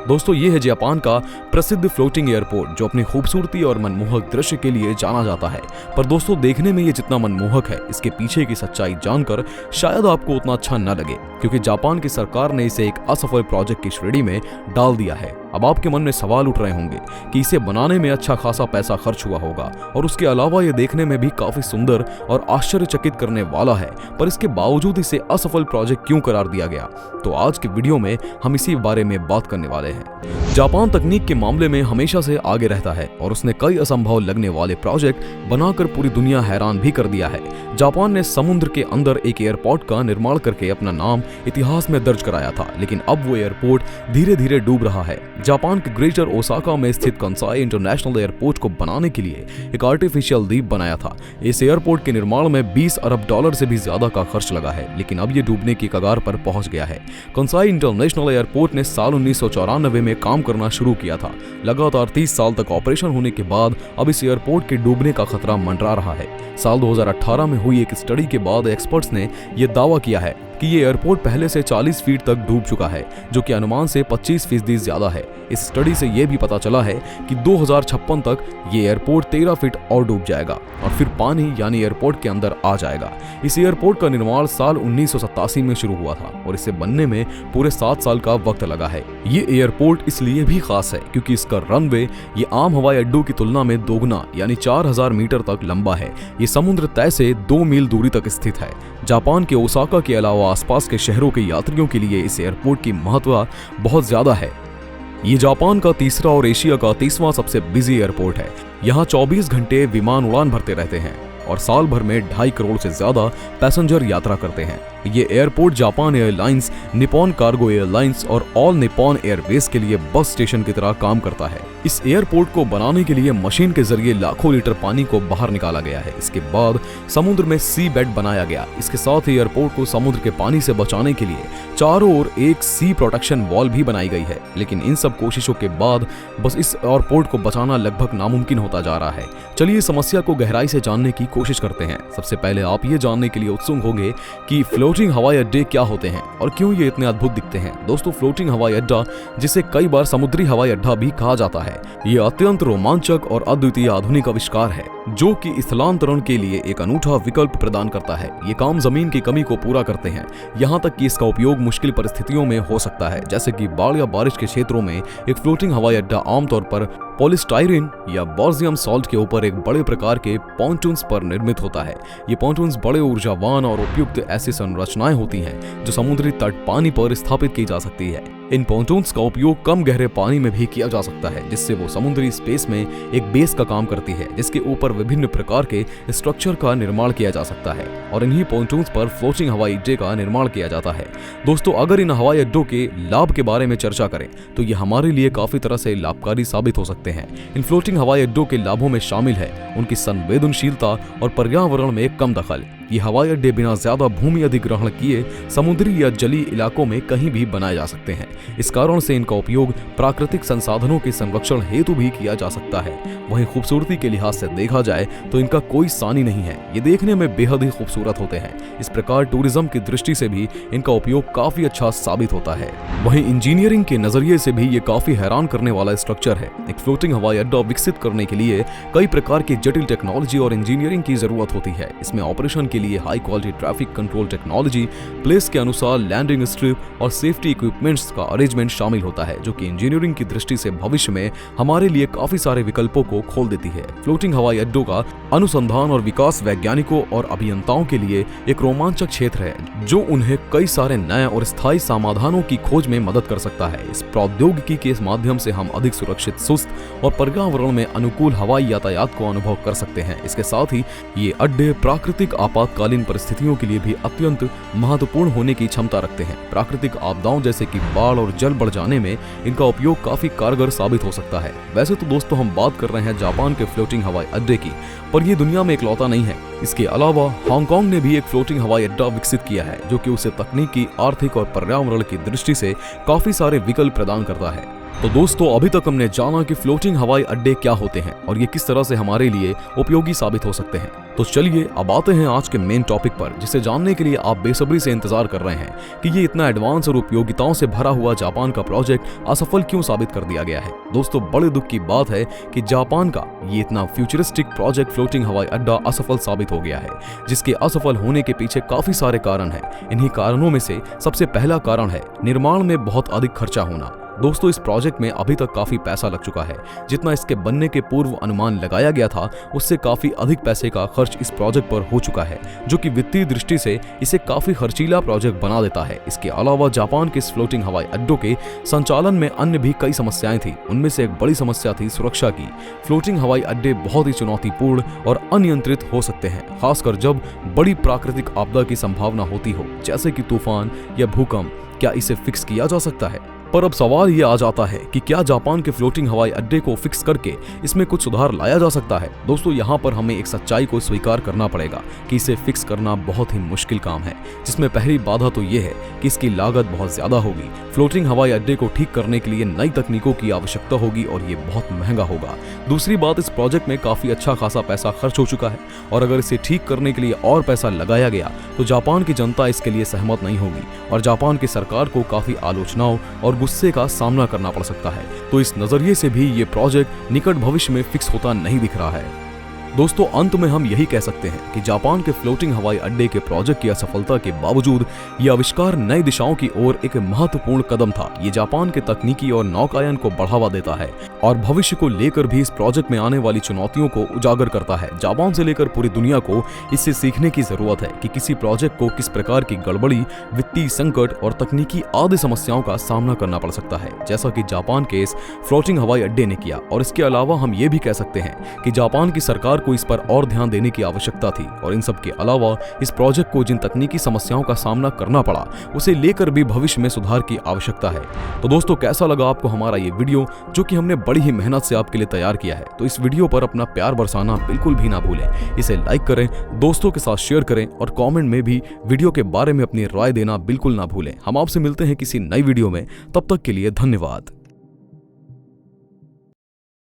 दोस्तों ये है जापान का प्रसिद्ध फ्लोटिंग एयरपोर्ट जो अपनी खूबसूरती और मनमोहक दृश्य के लिए जाना जाता है। पर दोस्तों देखने में ये जितना मनमोहक है, इसके पीछे की सच्चाई जानकर शायद आपको उतना अच्छा न लगे, क्योंकि जापान की सरकार ने इसे एक असफल प्रोजेक्ट की श्रेणी में डाल दिया है। अब आपके मन में सवाल उठ रहे होंगे कि इसे बनाने में अच्छा खासा पैसा खर्च हुआ होगा और उसके अलावा ये देखने में भी काफी सुंदर और आश्चर्यचकित करने वाला है, पर इसके बावजूद इसे असफल प्रोजेक्ट क्यों करार दिया गया? तो आज की वीडियो में हम इसी बारे में बात करने वाले हैं। जापान तकनीक के मामले में हमेशा से आगे रहता है और उसने कई असंभव लगने वाले प्रोजेक्ट बनाकर पूरी दुनिया हैरान भी कर दिया है। जापान ने समुद्र के अंदर एक एयरपोर्ट का निर्माण करके अपना नाम इतिहास में दर्ज कराया था, लेकिन अब वो एयरपोर्ट धीरे धीरे डूब रहा है। जापान के ग्रेटर ओसाका में स्थित कंसाई इंटरनेशनल एयरपोर्ट को बनाने के लिए एक आर्टिफिशियल द्वीप बनाया था। इस एयरपोर्ट के निर्माण में 20 अरब डॉलर से भी ज्यादा का खर्च लगा है, लेकिन अब ये डूबने की कगार पर पहुंच गया है। कंसाई इंटरनेशनल एयरपोर्ट ने साल 1994 में काम करना शुरू किया था। लगातार 30 साल तक ऑपरेशन होने के बाद अब इस एयरपोर्ट के डूबने का खतरा मंडरा रहा है। साल 2018 में हुई एक स्टडी के बाद एक्सपर्ट्स ने यह दावा किया है कि ये एयरपोर्ट पहले से 40 फीट तक डूब चुका है, जो कि अनुमान से 25% ज्यादा है। इस स्टडी से यह भी पता चला है कि 2056 तक ये एयरपोर्ट 13 फीट और डूब जाएगा और फिर पानी यानी एयरपोर्ट के अंदर आ जाएगा। इस एयरपोर्ट का निर्माण साल 1987 में शुरू हुआ था और इसे बनने में पूरे 7 साल का वक्त लगा है। ये एयरपोर्ट इसलिए भी खास है क्योंकि इसका रनवे ये आम हवाई अड्डों की तुलना में दोगुना यानी 4000 मीटर तक लंबा है। ये समुद्र तय से 2 मील दूरी तक स्थित है। जापान के ओसाका के अलावा आसपास के शहरों के यात्रियों के लिए इस एयरपोर्ट की महत्व बहुत ज्यादा है। ये जापान का तीसरा और एशिया का 30वां सबसे बिजी एयरपोर्ट है। यहाँ 24 घंटे विमान उड़ान भरते रहते हैं और साल भर में 2.5 करोड़ से ज्यादा पैसेंजर यात्रा करते हैं। ये airport Japan airlines, Nippon cargo airlines और ऑल निप्पॉन एयरवेज के लिए बस स्टेशन की तरह काम करता है। इस एयरपोर्ट को बनाने के लिए मशीन के जरिए लाखों लीटर पानी को बाहर निकाला गया है। इसके बाद समुद्र में सी बेड बनाया गया। इसके साथ ही एयरपोर्ट को समुद्र के पानी से बचाने के लिए चारों ओर एक सी प्रोटेक्शन वॉल भी बनाई गई है, लेकिन इन सब कोशिशों के बाद बस इस एयरपोर्ट को बचाना लगभग नामुमकिन होता जा रहा है। चलिए समस्या को गहराई से जानने की कोशिश करते हैं। सबसे पहले आप ये जानने के लिए उत्सुक होंगे कि फ्लोटिंग हवाई अड्डे क्या होते हैं और क्यों ये इतने अद्भुत दिखते हैं। दोस्तों फ्लोटिंग हवाई अड्डा, जिसे कई बार समुद्री हवाई अड्डा भी कहा जाता है, ये अत्यंत रोमांचक और अद्वितीय आधुनिक आविष्कार है जो कि स्थलांतरण के लिए एक अनूठा विकल्प प्रदान करता है। ये काम जमीन की कमी को पूरा करते हैं, यहाँ तक कि इसका उपयोग मुश्किल परिस्थितियों में हो सकता है, जैसे कि बाढ़ या बारिश के क्षेत्रों में। एक फ्लोटिंग हवाई अड्डा आमतौर पर पॉलीस्टाइरीन या बोर्जियम सॉल्ट के ऊपर एक बड़े प्रकार के पॉन्टून्स पर निर्मित होता है। ये पॉन्टून्स बड़े ऊर्जावान और उपयुक्त ऐसी संरचनाएं होती हैं जो समुद्री तट पानी पर स्थापित की जा सकती है। इन पॉन्टून्स का उपयोग कम गहरे पानी में भी किया जा सकता है, जिससे वो समुद्री स्पेस में एक बेस का काम करती है, जिसके ऊपर विभिन्न प्रकार के स्ट्रक्चर का निर्माण किया जा सकता है और इन्हीं पॉन्टून्स पर फ्लोटिंग हवाई अड्डे का निर्माण किया जाता है। दोस्तों अगर इन हवाई अड्डों के लाभ के बारे में चर्चा करें तो ये हमारे लिए काफी तरह से लाभकारी साबित हो सकते हैं। इन फ्लोटिंग हवाई अड्डों के लाभों में शामिल है उनकी संवेदनशीलता और पर्यावरण में कम दखल। ये हवाई अड्डे बिना ज्यादा भूमि अधिग्रहण किए समुद्री या जलीय इलाकों में कहीं भी बनाए जा सकते हैं। इस कारण से इनका उपयोग प्राकृतिक संसाधनों के संरक्षण हेतु भी किया जा सकता है। वहीं खूबसूरती के लिहाज से देखा जाए तो इनका कोई सानी नहीं है। ये देखने में बेहद ही खूबसूरत होते हैं। इस प्रकार टूरिज्म की दृष्टि से भी इनका उपयोग काफी अच्छा साबित होता है। वहीं इंजीनियरिंग के नजरिए से भी ये काफी हैरान करने वाला स्ट्रक्चर है। एक फ्लोटिंग हवाई अड्डा विकसित करने के लिए कई प्रकार की जटिल टेक्नोलॉजी और इंजीनियरिंग की जरूरत होती है। इसमें ऑपरेशन के लिए high quality traffic control technology, place के अनुसार लैंडिंग स्ट्रिप और सेफ्टी इक्विपमेंट्स का अरेंजमेंट शामिल होता है, जो कि इंजीनियरिंग की दृष्टि से भविष्य में हमारे लिए काफी सारे विकल्पों को खोल देती है। फ्लोटिंग हवाई अड्डों का अनुसंधान और विकास वैज्ञानिकों और अभियंताओं के लिए एक रोमांचक क्षेत्र है, जो उन्हें कई सारे नए और स्थायी समाधानों की खोज में मदद कर सकता है। इस प्रौद्योगिकी के माध्यम से हम अधिक सुरक्षित, सुस्त और पर्यावरण में अनुकूल हवाई यातायात को अनुभव कर सकते हैं। इसके साथ ही ये अड्डे प्राकृतिक आपातकालीन परिस्थितियों के लिए भी अत्यंत महत्वपूर्ण होने की क्षमता रखते हैं। प्राकृतिक आपदाओं जैसे कि बाढ़ और जल बढ़ जाने में इनका उपयोग काफी कारगर साबित हो सकता है। वैसे तो दोस्तों हम बात कर रहे हैं जापान के फ्लोटिंग हवाई अड्डे की, पर ये दुनिया में इकलौता नहीं है। इसके अलावा हांगकांग ने भी एक फ्लोटिंग हवाई अड्डा विकसित किया है, जो कि उसे तकनीकी, आर्थिक और पर्यावरण की दृष्टि से काफी सारे विकल्प प्रदान करता है। तो दोस्तों अभी तक हमने जाना कि फ्लोटिंग हवाई अड्डे क्या होते हैं और ये किस तरह से हमारे लिए उपयोगी साबित हो सकते हैं। तो चलिए अब आते हैं आज के मेन टॉपिक पर, जिसे जानने के लिए आप बेसब्री से इंतजार कर रहे हैं कि ये इतना एडवांस और उपयोगिताओं से भरा हुआ जापान का प्रोजेक्ट असफल क्यों साबित कर दिया गया है। दोस्तों बड़े दुख की बात है कि जापान का ये इतना फ्यूचरिस्टिक प्रोजेक्ट फ्लोटिंग हवाई अड्डा असफल साबित हो गया है, जिसके असफल होने के पीछे काफी सारे कारण हैं। इन्हीं कारणों में से सबसे पहला कारण है निर्माण में बहुत अधिक खर्चा होना। दोस्तों इस प्रोजेक्ट में अभी तक काफी पैसा लग चुका है। जितना इसके बनने के पूर्व अनुमान लगाया गया था उससे काफी अधिक पैसे का खर्च इस प्रोजेक्ट पर हो चुका है, जो कि वित्तीय दृष्टि से इसे काफी खर्चीला प्रोजेक्ट बना देता है। इसके अलावा जापान के इस फ्लोटिंग हवाई अड्डों के संचालन में अन्य भी कई समस्याएं थी। उनमें से एक बड़ी समस्या थी सुरक्षा की। फ्लोटिंग हवाई अड्डे बहुत ही चुनौतीपूर्ण और अनियंत्रित हो सकते हैं, खासकर जब बड़ी प्राकृतिक आपदा की संभावना होती हो, जैसे कि तूफान या भूकंप। क्या इसे फिक्स किया जा सकता है? पर अब सवाल ये आ जाता है कि क्या जापान के फ्लोटिंग हवाई अड्डे को फिक्स करके इसमें कुछ सुधार लाया जा सकता है? दोस्तों यहाँ पर हमें एक सच्चाई को स्वीकार करना पड़ेगा कि इसे फिक्स करना बहुत ही मुश्किल काम है, जिसमें पहली बाधा तो ये है कि इसकी लागत बहुत ज्यादा होगी। फ्लोटिंग हवाई अड्डे को ठीक करने के लिए नई तकनीकों की आवश्यकता होगी और ये बहुत महंगा होगा। दूसरी बात, इस प्रोजेक्ट में काफी अच्छा खासा पैसा खर्च हो चुका है और अगर इसे ठीक करने के लिए और पैसा लगाया गया तो जापान की जनता इसके लिए सहमत नहीं होगी और जापान की सरकार को काफी आलोचनाओं और गुस्से का सामना करना पड़ सकता है। तो इस नजरिए से भी ये प्रोजेक्ट निकट भविष्य में फिक्स होता नहीं दिख रहा है। दोस्तों अंत में हम यही कह सकते हैं कि जापान के फ्लोटिंग हवाई अड्डे के प्रोजेक्ट की असफलता के बावजूद ये आविष्कार नई दिशाओं की ओर एक महत्वपूर्ण कदम था। ये जापान के तकनीकी और नौकायन को बढ़ावा देता है और भविष्य को लेकर भी इस प्रोजेक्ट में आने वाली चुनौतियों को उजागर करता है। जापान से लेकर पूरी दुनिया को इससे सीखने की जरूरत है कि किसी प्रोजेक्ट को किस प्रकार की गड़बड़ी, वित्तीय संकट और तकनीकी आदि समस्याओं का सामना करना पड़ सकता है, जैसा कि जापान के इस फ्लोटिंग हवाई अड्डे ने किया। और इसके अलावा हम ये भी कह सकते हैं कि जापान की सरकार को इस पर और ध्यान देने की आवश्यकता थी और इन सब के अलावा इस प्रोजेक्ट को जिन तकनीकी समस्याओं का सामना करना पड़ा उसे लेकर भी भविष्य में सुधार की आवश्यकता है। तो दोस्तों कैसा लगा आपको हमारा ये वीडियो, जो कि हमने बड़ी ही मेहनत से आपके लिए तैयार किया है? तो इस वीडियो पर अपना प्यार बरसाना बिल्कुल भी ना भूलें। इसे लाइक करें, दोस्तों के साथ शेयर करें और कमेंट में भी वीडियो के बारे में अपनी राय देना बिल्कुल ना भूलें। हम आपसे मिलते हैं किसी नई वीडियो में, तब तक के लिए धन्यवाद।